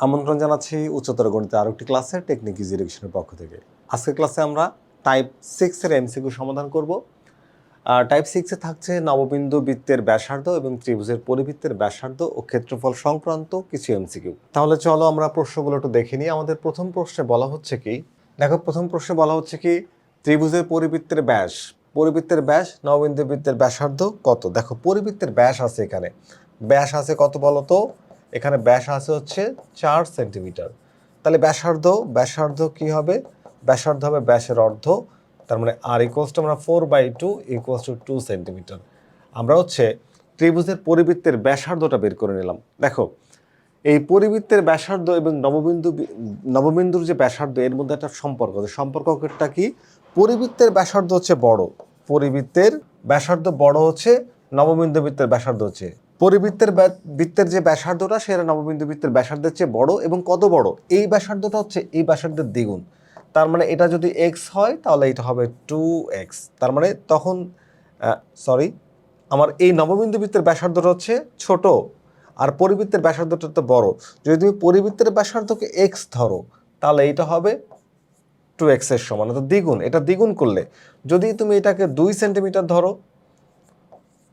আমন্ত্রণ জানাচ্ছি উচ্চতর গণিতের আরেকটি ক্লাসে টেকনিক ইজি এডুকেশনের পক্ষ থেকে। আজকের ক্লাসে আমরা টাইপ 6 এর এমসিকিউ সমাধান করব। টাইপ 6 এ থাকছে নববিন্দু বৃত্তের ব্যাসার্ধ এবং ত্রিভুজের পরিবৃত্তের ব্যাসার্ধ ও ক্ষেত্রফল সংক্রান্ত কিছু এমসিকিউ। তাহলে চলো আমরা প্রশ্নগুলো একটু দেখে নিই। আমাদের প্রথম প্রশ্নে বলা হচ্ছে কি, দেখো প্রথম প্রশ্নে বলা হচ্ছে কি ত্রিভুজের পরিবৃত্তের ব্যাস নববিন্দু বৃত্তের ব্যাসার্ধ কত। দেখো পরিবৃত্তের ব্যাস আছে, এখানে ব্যাস আছে কত বলো তো, এখানে ব্যাস আছে হচ্ছে 4 সেন্টিমিটার। তাহলে ব্যাসার্ধ কি হবে, ব্যাসার্ধ হবে ব্যাসের অর্ধ, তার মানে আর ইকুয়ালস টু আমরা 4/2 ইকুয়ালস টু 2 সেন্টিমিটার। আমরা হচ্ছে ত্রিভুজের পরিবৃত্তের ব্যাসার্ধটা বের করে নিলাম। দেখো এই পরিবৃত্তের ব্যাসার্ধ এবং নববিন্দুর যে ব্যাসার্ধ এর মধ্যে একটা সম্পর্ক আছে। সম্পর্কটা কি, পরিবৃত্তের ব্যাসার্ধ হচ্ছে বড়, পরিবৃত্তের ব্যাসার্ধ বড় হচ্ছে নববিন্দু বৃত্তের ব্যাসার্ধ হচ্ছে, বৃত্তের যে ব্যাসার্ধটা সেটা নববিন্দু বৃত্তের ব্যাসার্ধের চেয়ে বড়। এবং কত বড়, এই ব্যাসার্ধটা হচ্ছে এই ব্যাসার্ধের দ্বিগুণ। তার মানে এটা যদি এক্স হয় তাহলে এটা হবে 2x। তার মানে তখন আমার এই নববিন্দু বৃত্তের ব্যাসার্ধটা হচ্ছে ছোট আর পরিবৃত্তের ব্যাসার্ধটা তো বড়। যদি তুমি পরিবৃত্তের ব্যাসার্ধকে এক্স ধরো তাহলে এটা হবে 2x এর সমান, অর্থাৎ দ্বিগুণ। এটা দ্বিগুণ করলে যদি তুমি এটাকে 2 সেন্টিমিটার ধরো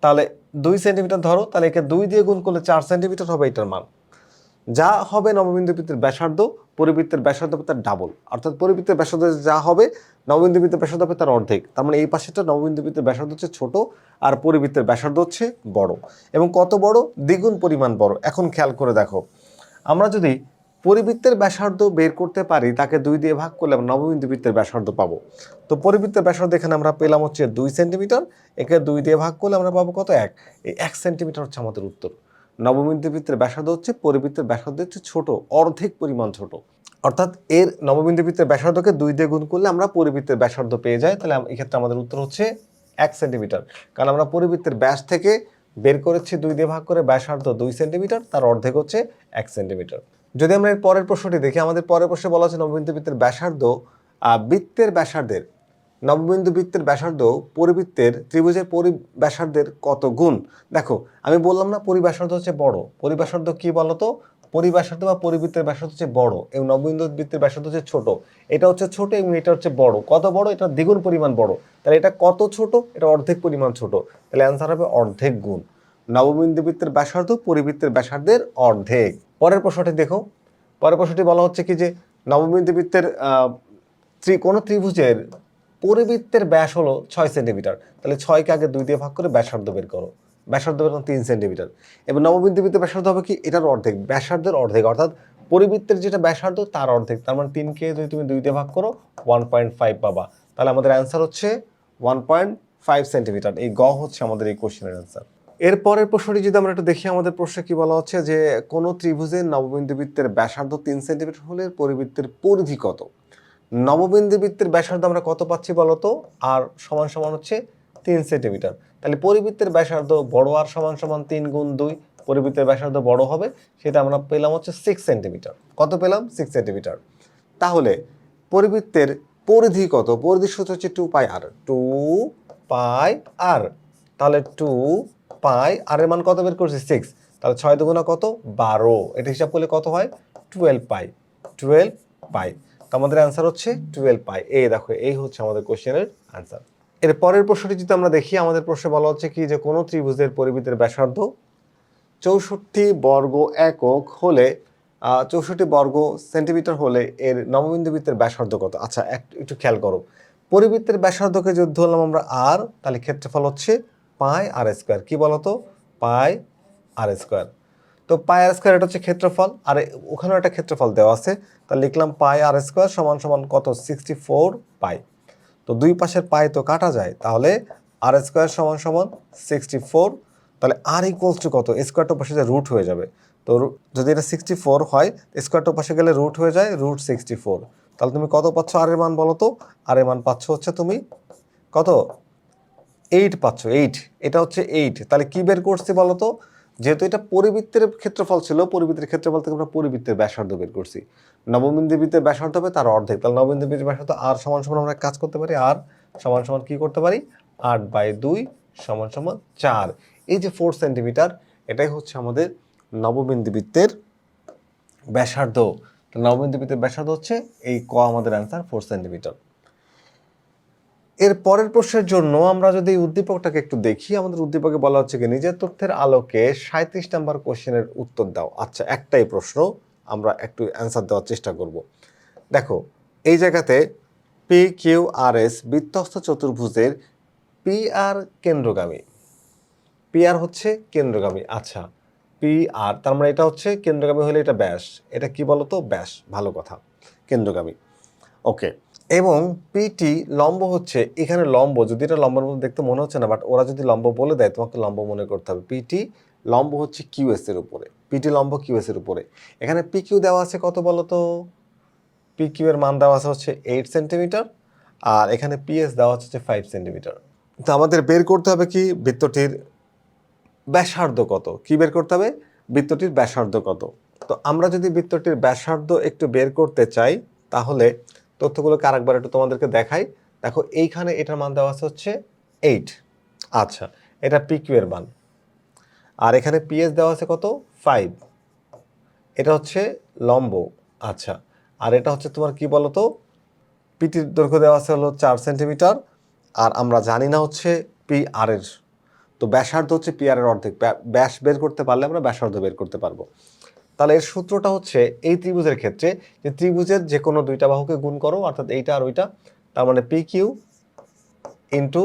তাহলে 2 সেন্টিমিটার ধরো, তাহলে একে 2 দিয়ে গুণ করলে 4 সেন্টিমিটার হবে এটার মান। যা হবে নববিন্দু বৃত্তের ব্যাসার্ধ পরিবৃত্তের ব্যাসার্ধ হবে তার ডাবল, অর্থাৎ পরিবৃত্তের ব্যাসার্ধ যা হবে নববিন্দু বৃত্তের ব্যাসার্ধ হবে তার অর্ধেক। তার মানে এই পাশেটা নববিন্দু বৃত্তের ব্যাসার্ধ হচ্ছে ছোট আর পরিবৃত্তের ব্যাসার্ধ হচ্ছে বড়। এবং কত বড়, দ্বিগুণ পরিমাণ বড়। এখন খেয়াল করে দেখো, আমরা যদি পরিবৃত্তের ব্যাসার্ধ বের করতে পারি তাকে 2 দিয়ে ভাগ করলে আমরা নববিন্দু বৃত্তের ব্যাসার্ধ পাবো। তো পরিবৃত্তের ব্যাসার্ধ এখানে আমরা পেলাম হচ্ছে 2 সেন্টিমিটার, একে 2 দিয়ে ভাগ করলে আমরা পাবো কত, 1। এই 1 সেন্টিমিটার হচ্ছে আমাদের উত্তর। নববিন্দু বৃত্তের ব্যাসার্ধ হচ্ছে পরিবৃত্তের ব্যাসার্ধ হচ্ছে ছোট, অর্ধেক পরিমাণ ছোট। অর্থাৎ এর নববিন্দু বৃত্তের ব্যাসার্ধকে 2 দিয়ে গুণ করলে আমরা পরিবৃত্তের ব্যাসার্ধ পেয়ে যাই। তাহলে এক্ষেত্রে আমাদের উত্তর হচ্ছে 1 সেন্টিমিটার, কারণ আমরা পরিবৃত্তের ব্যাস থেকে বের করেছি 2 দিয়ে ভাগ করে ব্যাসার্ধ 2 সেন্টিমিটার, তার অর্ধেক হচ্ছে 1 সেন্টিমিটার। যদি আমরা এর পরের প্রশ্নটি দেখি, আমাদের পরের প্রশ্নে বলা হচ্ছে নববিন্দু বৃত্তের ব্যাসার্ধ বৃত্তের ব্যাসার্ধের নববিন্দু বৃত্তের ব্যাসার্ধ পরিবৃত্তের ত্রিভুজের ব্যাসার্ধের কত গুণ। দেখো আমি বললাম না পরিব্যাসার্ধ হচ্ছে বড়, পরিব্যাসার্ধ কি বলতো, পরিব্যাসার্ধ বা পরিবৃত্তের ব্যাসার্ধ হচ্ছে বড় এবং নববিন্দু বৃত্তের ব্যাসার্ধ হচ্ছে ছোট। এটা হচ্ছে ছোট এবং এটা হচ্ছে বড়। কত বড়, এটা দ্বিগুণ পরিমাণ বড়। তাহলে এটা কত ছোট, এটা অর্ধেক পরিমাণ ছোট। তাহলে অ্যান্সার হবে অর্ধেক গুণ। নববিন্দু বৃত্তের ব্যাসার্ধ পরিবৃত্তের ব্যাসার্ধের অর্ধেক। পরের প্রশ্নটি দেখো, পরের প্রশ্নটি বলা হচ্ছে কি যে নববিন্দু বৃত্তের কোন ত্রিভুজের পরিবৃত্তের ব্যাস হলো 6 সেন্টিমিটার। তাহলে 6কে আগে 2 দিয়ে ভাগ করে ব্যাসার্ধ বের করো। ব্যাসার্ধ বের করো 3 সেন্টিমিটার। এবং নববিন্দু বৃত্তের ব্যাসার্ধ হবে কি, এটার অর্ধেক, ব্যাসার্ধের অর্ধেক, অর্থাৎ পরিবৃত্তের যেটা ব্যাসার্ধ তার অর্ধেক। তার মানে 3কে যদি তুমি 2 দিয়ে ভাগ করো 1.5 পাবা। তাহলে আমাদের অ্যান্সার হচ্ছে 1.5 সেন্টিমিটার। এই গ হচ্ছে আমাদের এই কোশ্চেনের অ্যান্সার। এর পরের প্রশ্নটি যদি আমরা একটু দেখি, আমাদের প্রশ্নে কি বলা হচ্ছে যে কোন ত্রিভুজের নববিন্দু বৃত্তের ব্যাসার্ধ 3 সেন্টিমিটার হলে পরিবৃত্তের পরিধি কত। নববিন্দু বৃত্তের ব্যাসার্ধ আমরা কত পাচ্ছি বলতো, আর সমান সমান হচ্ছে 3 সেন্টিমিটার। তাহলে পরিবৃত্তের ব্যাসার্ধ বড়, আর সমান সমান 3 গুণ 2, পরিবৃত্তের ব্যাসার্ধ বড় হবে, সেটা আমরা পেলাম হচ্ছে 6 সেন্টিমিটার। কত পেলাম, 6 সেন্টিমিটার। তাহলে পরিবৃত্তের পরিধি কত, পরিধির সূত্র হচ্ছে 2πr, 2πr। তাহলে 2πr এর মান কত বের করছি, 6। তাহলে 6 দুগুণা কত, 12। এটা হিসাব করলে কত হয়, 12π। আমাদের অ্যান্সার হচ্ছে 12π। এই দেখো এই হচ্ছে আমাদের কোশ্চেনের অ্যান্সার। এর পরের প্রশ্নটি যদি আমরা দেখি, আমাদের প্রশ্নে বলা হচ্ছে কি যে কোন ত্রিভুজের পরিবৃত্তের ব্যাসার্ধ 64 বর্গ একক হলে 64 বর্গ সেন্টিমিটার হলে এর নববিন্দু বৃত্তের ব্যাসার্ধ কত। আচ্ছা একটু খেয়াল করো, পরিবৃত্তের ব্যাসার্ধকে যদি ধরলাম আমরা আর, তাহলে ক্ষেত্রফল হচ্ছে πr²। কি বলতো, πr²। তো πr² এটা হচ্ছে ক্ষেত্রফল, আর ওখানেও একটা ক্ষেত্রফল দেওয়া আছে। তাহলে লিখলাম πr² সমান সমান কত, 64π। তো দুই পাশের পাই তো কাটা যায়, তাহলে r² সমান সমান 64। তাহলে r ইকুয়ালস টু কত, স্কোয়ারটা পাশে যে রুট হয়ে যাবে। তো যদি এটা 64 হয়, স্কোয়ারটা পাশে গেলে রুট হয়ে যায়, √64। তাহলে তুমি কত পাচ্ছ আর এর মান বলো তো, আর এর মান পাচ্ছ হচ্ছে তুমি কত, 8 পাচ্ছ, 8। এটা হচ্ছে 8। তাহলে কি বের করছি বলো তো, যেহেতু এটা পরিবৃত্তের ক্ষেত্রফল ছিল, পরিবৃত্তের ক্ষেত্রফল থেকে আমরা পরিবৃত্তের ব্যাসার্ধ বের করছি। নববিন্দু বৃত্তের ব্যাসার্ধ হবে তার অর্ধেক। তাহলে নববিন্দু বৃত্তের ব্যাসার্ধ আর সমান সমান আমরা কাজ করতে পারি, আর সমান সমান কি করতে পারি, 8/2 সমান সমান 4। এই যে 4 সেন্টিমিটার, এটাই হচ্ছে আমাদের নববিন্দু বৃত্তের ব্যাসার্ধ, নববিন্দু বৃত্তের ব্যাসার্ধ হচ্ছে এই ক আমাদের অ্যান্সার 4 সেন্টিমিটার। এর পরের প্রশ্নের জন্য আমরা যদি এই উদ্দীপকটাকে একটু দেখি, আমাদের উদ্দীপকে বলা হচ্ছে কি নিজের তথ্যের আলোকে 37 নাম্বার কোশ্চেনের উত্তর দাও। আচ্ছা, একটাই প্রশ্ন, আমরা একটু অ্যান্সার দেওয়ার চেষ্টা করব। দেখো এই জায়গাতে পি কিউ আর এস বৃত্তস্থ চতুর্ভুজের পি আর কেন্দ্রগামী, পি আর হচ্ছে কেন্দ্রগামী। আচ্ছা, পি আর তার মানে এটা হচ্ছে কেন্দ্রগামী হলে এটা ব্যাস, এটা কি বলতো ব্যাস, ভালো কথা, কেন্দ্রগামী। ওকে, এবং পিটি লম্ব হচ্ছে, এখানে লম্ব যদি এটা লম্বের মধ্যে দেখতে মনে হচ্ছে না, বাট ওরা যদি লম্ব বলে দেয় তোমাকে লম্ব মনে করতে হবে। পিটি লম্ব হচ্ছে কিউএস এর উপরে, পিটি লম্ব কিউএস এর উপরে। এখানে পি কিউ দেওয়া আছে কত বলো তো, পি কিউ এর মান দেওয়া আছে হচ্ছে 8 সেন্টিমিটার, আর এখানে পিএস দেওয়া হচ্ছে 5 সেন্টিমিটার। তো আমাদের বের করতে হবে কি বৃত্তটির ব্যাসার্ধ কত, কি বের করতে হবে, বৃত্তটির ব্যাসার্ধ কত। তো আমরা যদি বৃত্তটির ব্যাসার্ধ একটু বের করতে চাই, তাহলে তথ্যগুলোকে আরেকবার একটু তোমাদেরকে দেখাই। দেখো এইখানে এটার মান দেওয়া আছে হচ্ছে 8। আচ্ছা, এটা পি কিউ এর মান, আর এখানে পিএস দেওয়া আছে কত 5, এটা হচ্ছে লম্ব। আচ্ছা, আর এটা হচ্ছে তোমার কি বলতো, পিটির দৈর্ঘ্য দেওয়া আছে হলো 4 সেন্টিমিটার, আর আমরা জানি না হচ্ছে পি আর এর, তো ব্যাসার্ধ হচ্ছে পি আর এর অর্ধেক, ব্যাস বের করতে পারলে আমরা ব্যাসার্ধ বের করতে পারবো। তাহলে এর সূত্রটা হচ্ছে এই ত্রিভুজের ক্ষেত্রে যে ত্রিভুজের যে কোনো দুইটা বাহুকে গুণ করো, অর্থাৎ এইটা আর ওইটা, তার মানে পি কিউ ইন্টু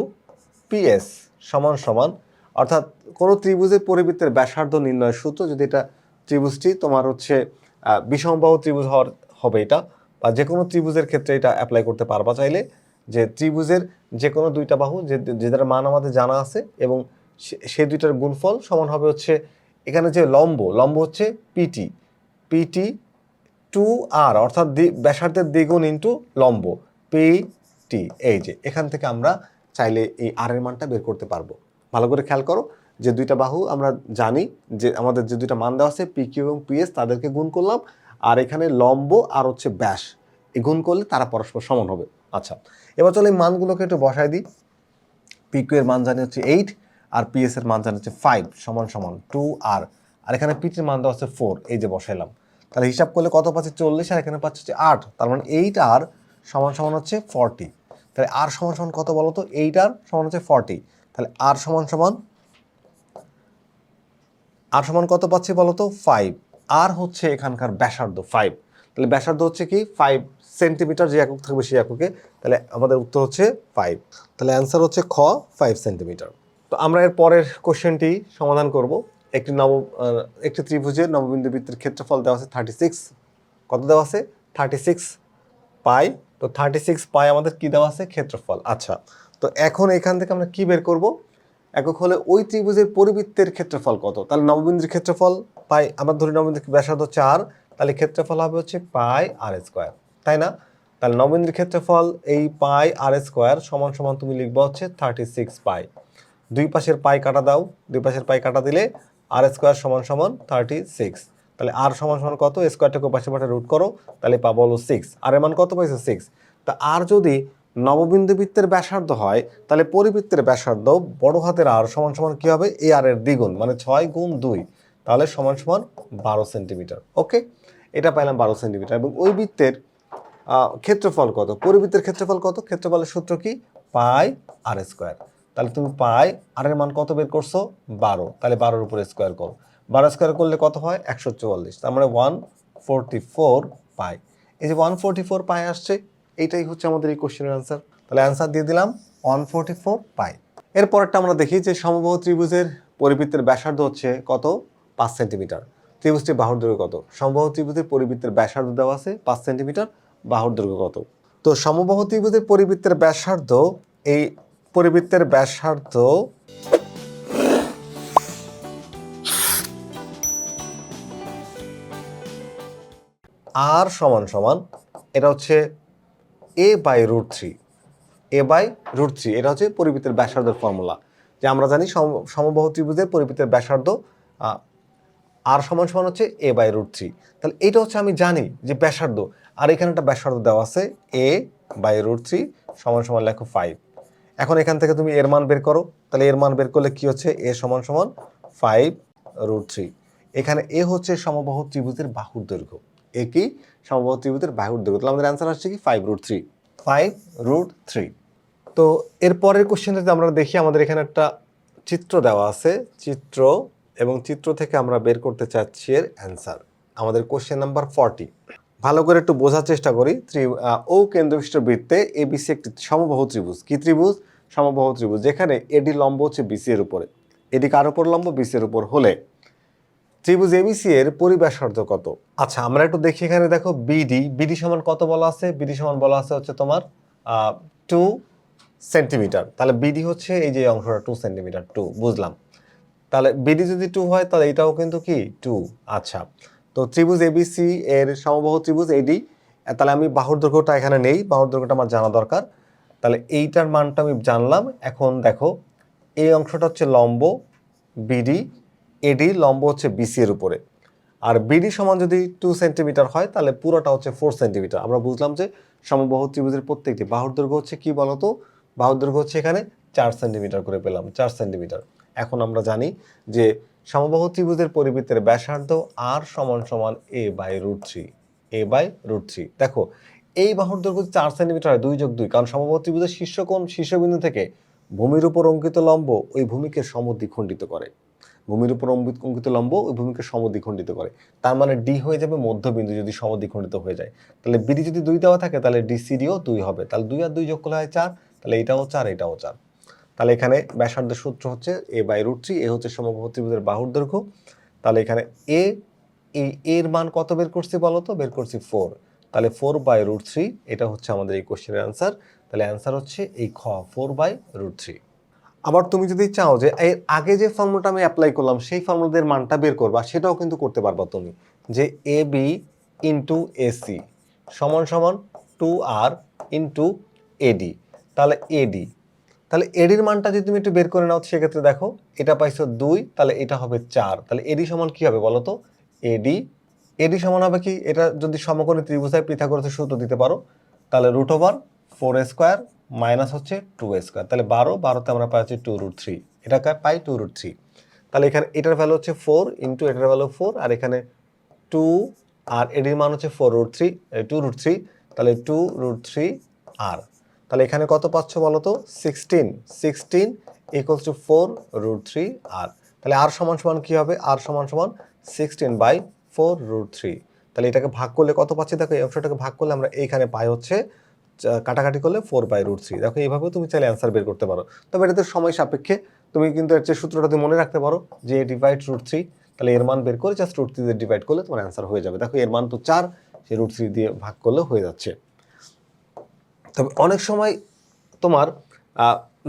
পিএস সমান সমান, অর্থাৎ কোনো ত্রিভুজের পরিবৃত্তের ব্যাসার্ধ নির্ণয়ের সূত্র, যদি এটা ত্রিভুজটি তোমার হচ্ছে বিষমবাহু ত্রিভুজ হবে এটা, বা যে কোনো ত্রিভুজের ক্ষেত্রে এটা অ্যাপ্লাই করতে পারবা চাইলে, যে ত্রিভুজের যে কোনো দুইটা বাহু যেটার মান আমাদের জানা আছে এবং সেই দুইটার গুণফল সমান হবে হচ্ছে, এখানে যে লম্ব, লম্ব হচ্ছে পিটি, পিটি টু আর, অর্থাৎ ব্যাসার্ধের দ্বিগুণ ইন্টু লম্ব পিটি। এই যে এখান থেকে আমরা চাইলে এই আর এর মানটা বের করতে পারবো। ভালো করে খেয়াল করো যে দুইটা বাহু আমরা জানি যে আমাদের যে দুইটা মান দেওয়া আছে পি কিউ এবং পিএস, তাদেরকে গুণ করলাম, আর এখানে লম্ব আর হচ্ছে ব্যাস, এই গুণ করলে তারা পরস্পর সমান হবে। আচ্ছা, এবার চলো এই মানগুলোকে একটু বসাই দিই। পি কিউ এর মান জানি হচ্ছে 8, আর পিএস এর মান জানি হচ্ছে 5 সমান সমান 2 আর এখানে পিটির মান দেওয়া হচ্ছে 4, এই যে বসাইলাম। তাহলে হিসাব করলে কত পাচ্ছি 40, আর এখানে পাচ্ছি হচ্ছে 8, তার মানে 8 আর সমান সমান হচ্ছে 40। তাহলে আর সমান সমান কত বলো তো, 8 আর সমান হচ্ছে 40, তাহলে আর সমান সমান, আর সমান কত পাচ্ছি বলো তো 5, আর হচ্ছে এখানকার ব্যাসার্ধ 5, তাহলে ব্যাসার্ধ হচ্ছে কি 5 সেন্টিমিটার, যে একক থাকবে সেই এককে, তাহলে আমাদের উত্তর হচ্ছে 5, তাহলে অ্যান্সার হচ্ছে খ 5 সেন্টিমিটার। তো আমরা এর পরের কোশ্চেনটি সমাধান করব। একটি ত্রিভুজের নববিন্দু বৃত্তের ক্ষেত্রফল দেওয়া আছে 36, কত দেওয়া আছে 36 পাই। তো 36 পাই আমাদের কি দেওয়া আছে, ক্ষেত্রফল। আচ্ছা, তো এখন এখান থেকে আমরা কি বের করব, একক হলে ওই ত্রিভুজের পরিবৃত্তের ক্ষেত্রফল কত, তাহলে নববিন্দুর ক্ষেত্রফল পাই, আমরা ধরি নববিন্দুর ব্যাসার্ধ হচ্ছে আর, তাহলে ক্ষেত্রফল হবে হচ্ছে পাই আর স্কোয়ার, তাই না? তাহলে নববিন্দুর ক্ষেত্রফল এই পাই আর স্কোয়ার সমান সমান তুমি লিখবা হচ্ছে 36 পাই। দুই পাশের পাই কাটা দাও, দুই পাশের পাই কাটা দিলে আর স্কোয়ার সমান সমান 36, তাহলে আর সমান সমান কত, স্কোয়ারটাকে পাশে পাশে রুট করো, তাহলে পাবো হলো 6, আর এর মান কত পাইছো 6। তা আর যদি নববিন্দু বৃত্তের ব্যাসার্ধ হয়, তাহলে পরিবৃত্তের ব্যাসার্ধ বড় হাতের আর সমান সমান কি হবে, এ আর এর দ্বিগুণ, মানে 6 গুণ 2, তাহলে সমান সমান 12 সেন্টিমিটার। ওকে, এটা পাইলাম 12 সেন্টিমিটার। এবং ওই বৃত্তের ক্ষেত্রফল কত, পরিবৃত্তের ক্ষেত্রফল কত, ক্ষেত্রফলের সূত্র কি, পাই আর স্কোয়ার। তাহলে তুমি পাই আর এর মান কত বের করছো 12, তাহলে 12-এর উপরে স্কোয়ার করো, 12 স্কোয়ার করলে কত হয় 144, তার মানে 144 পাই। এই যে 144 পাই আসছে, এইটাই হচ্ছে আমাদের এই কোশ্চেনের অ্যান্সার। তাহলে অ্যান্সার দিয়ে দিলাম 144 পাই। এরপরটা আমরা দেখি যে সমবাহু ত্রিভুজের পরিবৃত্তের ব্যাসার্ধ হচ্ছে কত, 5 সেন্টিমিটার। ত্রিভুজটির বাহুর দৈর্ঘ্য কত, সমবাহু ত্রিভুজের পরিবৃত্তের ব্যাসার্ধ দেওয়া আছে 5 সেন্টিমিটার, বাহুর দৈর্ঘ্য কত। তো সমবাহু ত্রিভুজের পরিবৃত্তের ব্যাসার্ধ, এই পরিবৃত্তের ব্যাসার্ধ আর সমান সমান, এটা হচ্ছে a/√3, a/√3, এটা হচ্ছে পরিবৃত্তের ব্যাসার্ধের ফর্মুলা। যে আমরা জানি সমবাহু ত্রিভুজের পরিবৃত্তের ব্যাসার্ধ আর সমান সমান হচ্ছে a/√3, তাহলে এটা হচ্ছে আমি জানি যে ব্যাসার্ধ, আর এখানে একটা ব্যাসার্ধ দেওয়া আছে a/√3 সমান সমান লেখো 5। এখন এখান থেকে তুমি এর মান বের করো, তাহলে এর মান বের করলে কি হচ্ছে, a সমান সমান 5√3। এখানে এ হচ্ছে সমবাহু ত্রিভুজের বাহুর দৈর্ঘ্য। এ কি সমবাহু ত্রিভুজের বাহুর দৈর্ঘ্য। তাহলে আমাদের অ্যান্সার আসছে কি 5√3, 5√3। তো এর পরের কোশ্চেনটাতে আমরা দেখি আমাদের এখানে একটা চিত্র দেওয়া আছে, চিত্র, এবং চিত্র থেকে আমরা বের করতে চাচ্ছি এর অ্যান্সার। আমাদের কোশ্চেন নাম্বার 40। ভালো করে একটু বোঝার চেষ্টা করি। ও কেন্দ্রবিষ্ট বৃত্তে এবিসি একটি সমবাহু ত্রিভুজ। কি ত্রিভুজ? সমবাহু ত্রিভুজ, যেখানে এডি লম্ব হচ্ছে বিসি এর উপরে। এডি কার উপর লম্ব? বিসি এর উপর হলে ত্রিভুজ এবিসি এর পরিব্যাসার্ধ কত? আচ্ছা, আমরা একটু দেখি এখানে দেখো বিডি সমান কত বলা আছে? বিডি সমান বলা আছে হচ্ছে তোমার 2 সেন্টিমিটার। তাহলে বিডি হচ্ছে এই যে অংশটা 2 সেন্টিমিটার, 2 বুঝলাম। তাহলে বিডি যদি 2 হয় তাহলে এটাও কিন্তু কি 2। আচ্ছা, তো ত্রিভুজ এবিসি এর সমবাহু ত্রিভুজ এডি, তাহলে আমি বাহুর দৈর্ঘ্যটা এখানে নেই, বাহুর দৈর্ঘ্যটা আমার জানা দরকার। তাহলে এইটার মানটা আমি জানলাম। এখন দেখো এই অংশটা হচ্ছে লম্ব বিডি, এডি লম্ব হচ্ছে বিসি এর উপরে, আর বিডি সমান যদি 2 সেন্টিমিটার হয় তাহলে পুরোটা হচ্ছে 4 সেন্টিমিটার। আমরা বুঝলাম যে সমবাহু ত্রিভুজের প্রত্যেকটি বাহুর দৈর্ঘ্য হচ্ছে কি বলতো? বাহুর দৈর্ঘ্য হচ্ছে এখানে 4 সেন্টিমিটার করে পেলাম, 4 সেন্টিমিটার। এখন আমরা জানি যে সমবাহু ত্রিভুজের পরিবৃত্তের ব্যাসার্ধ আর সমান সমান a/√3, a/√3। দেখো এই বাহুর দৈর্ঘ্য 4 সেন্টিমিটার হয় 2 যোগ 2, কারণ সমবাহু ত্রিভুজের শীর্ষকোণ শীর্ষবিন্দু থেকে ভূমির উপর অঙ্কিত লম্ব ওই ভূমিকে সমদ্বিখণ্ডিত করে। ভূমির উপর অঙ্কিত লম্ব ওই ভূমিকে সমদ্বিখণ্ডিত করে। তার মানে ডি হয়ে যাবে মধ্যবিন্দু যদি সমদ্বিখণ্ডিত হয়ে যায়। তাহলে বিডি যদি 2 দেওয়া থাকে তাহলে ডিসিডিও 2 হবে। তাহলে 2 আর 2 যোগ করলে হয় 4, তাহলে এটাও 4, এটাও 4। তাহলে এখানে ব্যাসার্ধের সূত্র হচ্ছে a/√3, এ হচ্ছে সমবাহু ত্রিভুজের বাহুর দৈর্ঘ্য। তাহলে এখানে এর মান কত বের করছি বলো তো? বের করছি 4। তাহলে 4/√3 এটা হচ্ছে আমাদের এই কোশ্চেনের অ্যান্সার। তাহলে অ্যান্সার হচ্ছে এই খ, 4/√3। আবার তুমি যদি চাও যে এর আগে যে ফর্মুলাটা আমি অ্যাপ্লাই করলাম সেই ফর্মুলাদের মানটা বের করবা, সেটাও কিন্তু করতে পারবা তুমি, যে এ বি ইন্টু এসি সমান সমান 2r ইন্টু এডি। তাহলে এডি, তাহলে এডির মানটা যদি তুমি একটু বের করে নাও সেক্ষেত্রে দেখো এটা পাইছো 2, তাহলে এটা হবে 4। তাহলে এডি সমান কি হবে বলো তো? এডি এডি সমান হবে কি? এটা যদি সমকোণী ত্রিভুজ হয় পিথাগোরাসের সূত্র দিতে পারো, তাহলে √4a² মাইনাস হচ্ছে 2a²। তাহলে 12তে আমরা পাচ্ছি 2√3, এটা পাই 2√3। তাহলে এখানে এটার ভ্যালু হচ্ছে 4 ইন্টু এটার ভ্যালু 4, আর এখানে 2, আর এডির মান হচ্ছে 2√3। তাহলে 2√3r। তাহলে এখানে কত পাচ্ছ বলো তো? 16 ইকুয়ালস টু 4√3r। তাহলে আর সমান সমান কি হবে? আর সমান সমান 16/4√3। তাহলে এটাকে ভাগ করলে কত পাচ্ছি দেখো? এই অংশটাকে ভাগ করলে আমরা এইখানে পাই হচ্ছে, কাটাকাটি করলে 4/√3। দেখো এইভাবেও তুমি চাইলে অ্যান্সার বের করতে পারো, তবে এটাতে সময় সাপেক্ষে। তুমি কিন্তু এর যে সূত্রটা তুমি মনে রাখতে পারো যে ডিভাইড√3, তাহলে এর মান বের করে জাস্ট √3 দিয়ে ডিভাইড করলে তোমার অ্যান্সার হয়ে যাবে। দেখো এর মান তো 4, সে √3 দিয়ে ভাগ করলে হয়ে যাচ্ছে। তবে অনেক সময় তোমার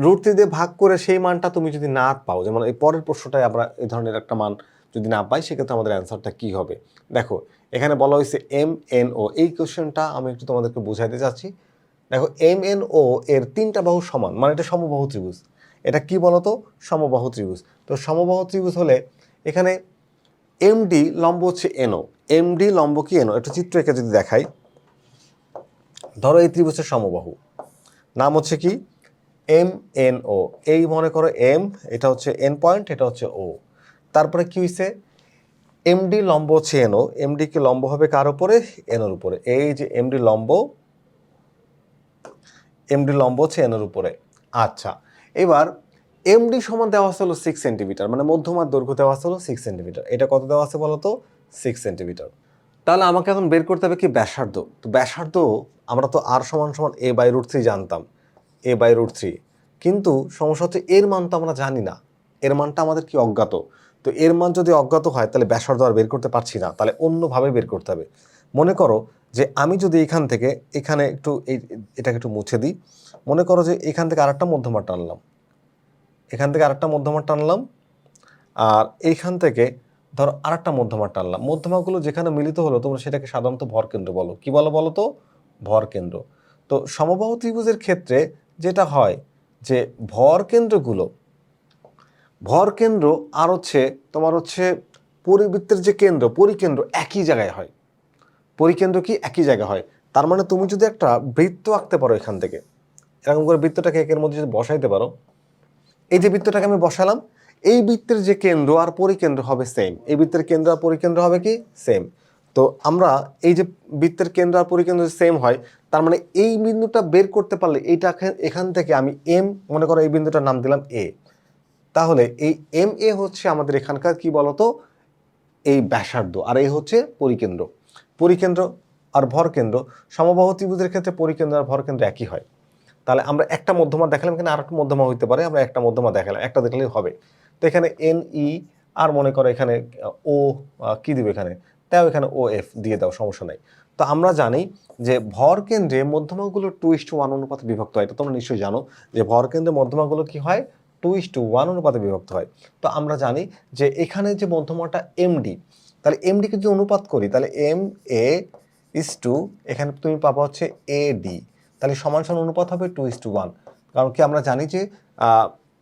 √3 দিয়ে ভাগ করে সেই মানটা তুমি যদি না পাও, যেমন এই পরের প্রশ্নটায় আমরা এই ধরনের একটা মান যদি না পাই, সেক্ষেত্রে আমাদের অ্যান্সারটা কী হবে? দেখো এখানে বলা হয়েছে MNO। এই কোশ্চেনটা আমি একটু তোমাদেরকে বুঝাইতে চাচ্ছি। দেখো MNO এর 3টা বাহু সমান, মানে এটা সমবাহু ত্রিভুজ। এটা কি বলতো? সমবাহু ত্রিভুজ। তো সমবাহু ত্রিভুজ হলে এখানে এমডি লম্ব হচ্ছে NO, এমডি লম্ব কি NO? একটা চিত্র এঁকে যদি দেখাই, ধরো এই ত্রিভুজের সমবাহু নাম হচ্ছে কি MNO। এই মনে করো M, এটা হচ্ছে N পয়েন্ট, এটা হচ্ছে O। তারপরে কি হয়েছে? এমডি লম্ব হচ্ছে NO, এমডি কি লম্ব হবে কার উপরে? NOর উপরে। এই যে এমডি লম্ব হচ্ছে NOর উপরে। আচ্ছা, এবার এমডি সমান দেওয়া আছে হলো 6 সেন্টিমিটার, মানে মধ্যমার দৈর্ঘ্য দেওয়া আছে হলো 6 সেন্টিমিটার। এটা কত দেওয়া আছে বলো তো? 6 সেন্টিমিটার। তাহলে আমাকে এখন বের করতে হবে কি? ব্যাসার্ধ। তো ব্যাসার্ধ আমরা তো আর সমান সমান a/√3 জানতাম, a/√3, কিন্তু সমস্যা হচ্ছে এর মান তো আমরা জানি না, এর মানটা আমাদের কি অজ্ঞাত। তো এর মান যদি অজ্ঞাত হয় তাহলে ব্যাসার্ধ আর বের করতে পারছি না, তাহলে অন্যভাবে বের করতে হবে। মনে করো যে আমি যদি এখান থেকে এখানে একটু এটাকে একটু মুছে দিই, মনে করো যে এখান থেকে আরেকটা মধ্যমা টানলাম, এখান থেকে আরেকটা মধ্যমা টানলাম, আর এইখান থেকে ধরো আরেকটা মধ্যমা টানলাম। মধ্যমাগুলো যেখানে মিলিত হলো তোমরা সেটাকে সাধারণত ভরকেন্দ্র বলো। কি বলো বলো তো? ভরকেন্দ্র। তো সমবাহু ত্রিভুজের ক্ষেত্রে যেটা হয় যে ভরকেন্দ্র আর হচ্ছে তোমার হচ্ছে পরিবৃত্তের যে কেন্দ্র, পরিকেন্দ্র একই জায়গায় হয়। পরিকেন্দ্র কি একই জায়গায় হয়। তার মানে তুমি যদি একটা বৃত্ত আঁকতে পারো এখান থেকে, এরকম করে বৃত্তটাকে একের মধ্যে যদি বসাইতে পারো, এই যে বৃত্তটাকে আমি বসালাম, এই বৃত্তের যে কেন্দ্র আর পরিকেন্দ্র হবে সেম। এই বৃত্তের কেন্দ্র আর পরিকেন্দ্র হবে কি? সেম। তো আমরা এই যে বৃত্তের কেন্দ্র আর পরিকেন্দ্র সেম হয়, তার মানে এই বিন্দুটা বের করতে পারলে এইটা এখান থেকে আমি এম মনে করো এই বিন্দুটার নাম দিলাম এ, তাহলে এই এম এ হচ্ছে আমাদের এখানকার কি বলতো এই ব্যাসার্ধ, আর এই হচ্ছে পরিকেন্দ্র। পরিকেন্দ্র আর ভরকেন্দ্র, সমবাহু ত্রিভুজের ক্ষেত্রে পরিকেন্দ্র আর ভরকেন্দ্র একই হয়। তাহলে আমরা একটা মধ্যমা দেখালাম, এখানে আর একটা মধ্যমা হইতে পারে, আমরা একটা মধ্যমা দেখালাম, একটা দেখলেই হবে। তো এখানে এন ই আর মনে করো এখানে ও কি দিবে এখানে, তাও এখানে ও এফ দিয়ে দাও, সমস্যা নাই। তো আমরা জানি যে ভরকেন্দ্রে মধ্যমাগুলো 2:1 অনুপাতে বিভক্ত হয়, এটা তোমরা নিশ্চয়ই জানো যে ভরকেন্দ্রে মধ্যমাগুলো কি হয় 2:1 অনুপাতে বিভক্ত হয়। তো আমরা জানি যে এখানে যে মধ্যমাটা এমডি, তাহলে এমডিকে যদি অনুপাত করি তাহলে এম এ ইস টু এখানে তুমি পাবো হচ্ছে এ ডি, তাহলে সমান সমান অনুপাত হবে 2:1। কারণ কি আমরা জানি যে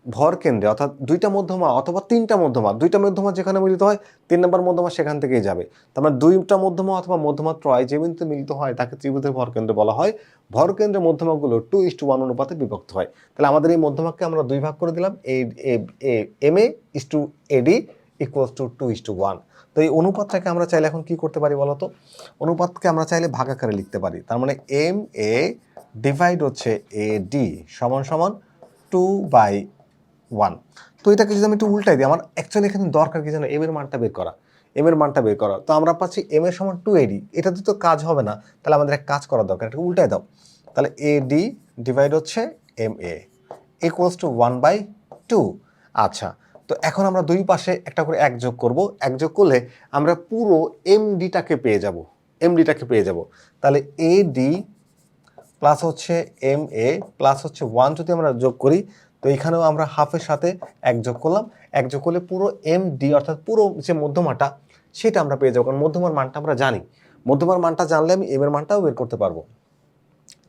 ভর কেন্দ্রে অর্থাৎ দুইটা মধ্যমা অথবা তিনটা মধ্যমা, দুইটা মধ্যমা যেখানে মিলিত হয় 3 নম্বর মধ্যমা সেখান থেকেই যাবে। তার মানে দুইটা মধ্যমা অথবা মধ্যমা ত্রয় যে বিন্দুতে মিলিত হয় তাকে ত্রিভুজের ভর কেন্দ্র বলা হয়। ভর কেন্দ্রের মধ্যমাগুলো 2:1 অনুপাতে বিভক্ত হয়। তাহলে আমাদের এই মধ্যমাকে আমরা দুই ভাগ করে দিলাম, M A is to AD equals to 2:1। তো এই অনুপাতটাকে আমরা চাইলে এখন কি করতে পারি বলতো, অনুপাতকে আমরা চাইলে ভাগাকারে লিখতে পারি। তার মানে এম এ ডিভাইড হচ্ছে এ ডি সমান সমান 2/1। তো এটাকে যদি আমি একটু উল্টাই দিই, আমার অ্যাকচুয়ালি এখানে দরকার কি জানো, এম এর মানটা বের করা, এম এর মানটা বের করা। তো আমরা পাচ্ছি এম এর সমান 2AD, এটাতে তো কাজ হবে না, তাহলে আমাদের এক কাজ করা দরকার, এটাকে উল্টাই দাও। তাহলে এডি ডিভাইড হচ্ছে এম এ ইকুয়ালস টু 1/2। আচ্ছা, তো এখন আমরা দুই পাশে একটা করে এক যোগ করব, এক যোগ করলে আমরা পুরো এমডিটাকে পেয়ে যাব, এমডিটাকে পেয়ে যাব। তাহলে এডি প্লাস হচ্ছে এম এ প্লাস হচ্ছে 1 যদি আমরা যোগ করি, তো এখানেও আমরা হাফের সাথে এক যোগ করলাম, এক যোগ করলে পুরো এম ডি অর্থাৎ পুরো যে মধ্যমাটা সেটা আমরা পেয়ে যাবো, কারণ মধ্যমার মানটা আমরা জানি। মধ্যমার মানটা জানলে আমি এম এর মানটাও বের করতে পারবো।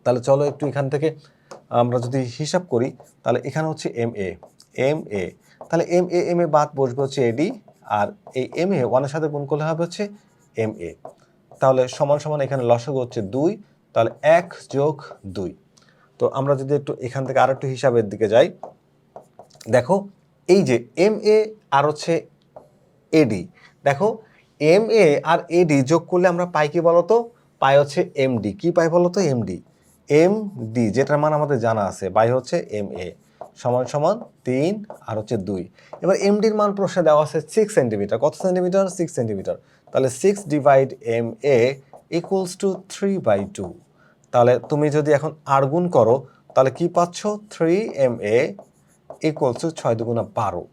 তাহলে চলো একটু এখান থেকে আমরা যদি হিসাব করি, তাহলে এখানে হচ্ছে এম এ, তাহলে এম এ বাদ বসবে হচ্ছে এডি, আর এই এম এ 1 এর সাথে গুণ করলে হবে হচ্ছে এম এ। তাহলে সমান সমান এখানে লসাগু হচ্ছে 2, তাহলে 1 যোগ 2। তো আমরা যদি একটু এখান থেকে আর একটু হিসাবের দিকে যাই, দেখো এই যে এম এ আর হচ্ছে এডি, দেখো এম এ আর এডি যোগ করলে আমরা পাই কি বলতো, পাই হচ্ছে এমডি। কি পাই বলতো, এমডি, এমডি যেটার মান আমাদের জানা আছে, বাই হচ্ছে এম এ সমান সমান 3 আর হচ্ছে 2। এবার এমডির মান প্রশ্নে দেওয়া আছে 6 সেন্টিমিটার, কত সেন্টিমিটার, 6 সেন্টিমিটার। তাহলে 6 divide M A equals to 3/2। তাহলে তুমি যদি এখন আর গুণ করো তাহলে কি পাচ্ছ, 3MA ইকুয়ালস টু 6 দুগুণা 12।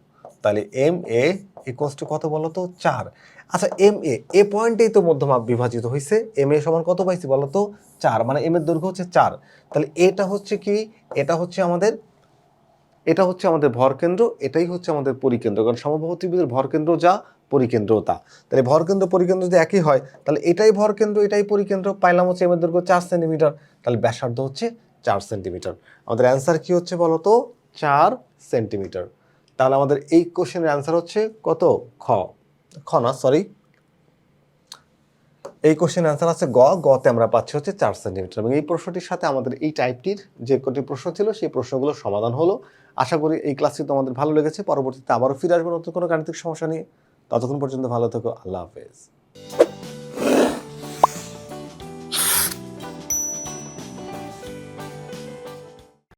তাহলে এম এ ইকুয়ালস টু কত বলো তো, 4। আচ্ছা এম এ পয়েন্টেই তো মধ্যমা বিভাজিত হয়েছে, এম এ সমান কত পাইছি বলো তো, 4, মানে এম এর দৈর্ঘ্য হচ্ছে 4। তাহলে এটা হচ্ছে কি, এটা হচ্ছে আমাদের ভরকেন্দ্র, এটাই হচ্ছে আমাদের পরিকেন্দ্র, কারণ সমবাহু ত্রিভুজের ভরকেন্দ্র যা পরিকেন্দ্র তা। তাহলে ভরকেন্দ্র পরিকেন্দ্র যদি একই হয় তাহলে এটাই ভরকেন্দ্র এটাই পরিকেন্দ্র, পাইলাম হচ্ছে এম এর দৈর্ঘ্য 4 সেন্টিমিটার, তাহলে ব্যাসার্ধ হচ্ছে 4 সেন্টিমিটার। আমাদের অ্যান্সার কি হচ্ছে বলো তো, 4 সেন্টিমিটার। তাহলে আমাদের এই কোশ্চেনের অ্যান্সার হচ্ছে কত, খ না সরি, এই কোশ্চেনের অ্যান্সার আছে গতে আমরা পাচ্ছি হচ্ছে 4 সেন্টিমিটার। এবং এই প্রশ্নটির সাথে আমাদের এই টাইপটির যে কটি প্রশ্ন ছিল সেই প্রশ্নগুলোর সমাধান হলো। আশা করি এই ক্লাসটি তোমাদের ভালো লেগেছে। পরবর্তীতে আবারও ফিরে আসবো নতুন কোনো গাণিতিক সমস্যা নিয়ে। ততক্ষণ পর্যন্ত ভালো থেকো, আল্লাহ হাফেজ।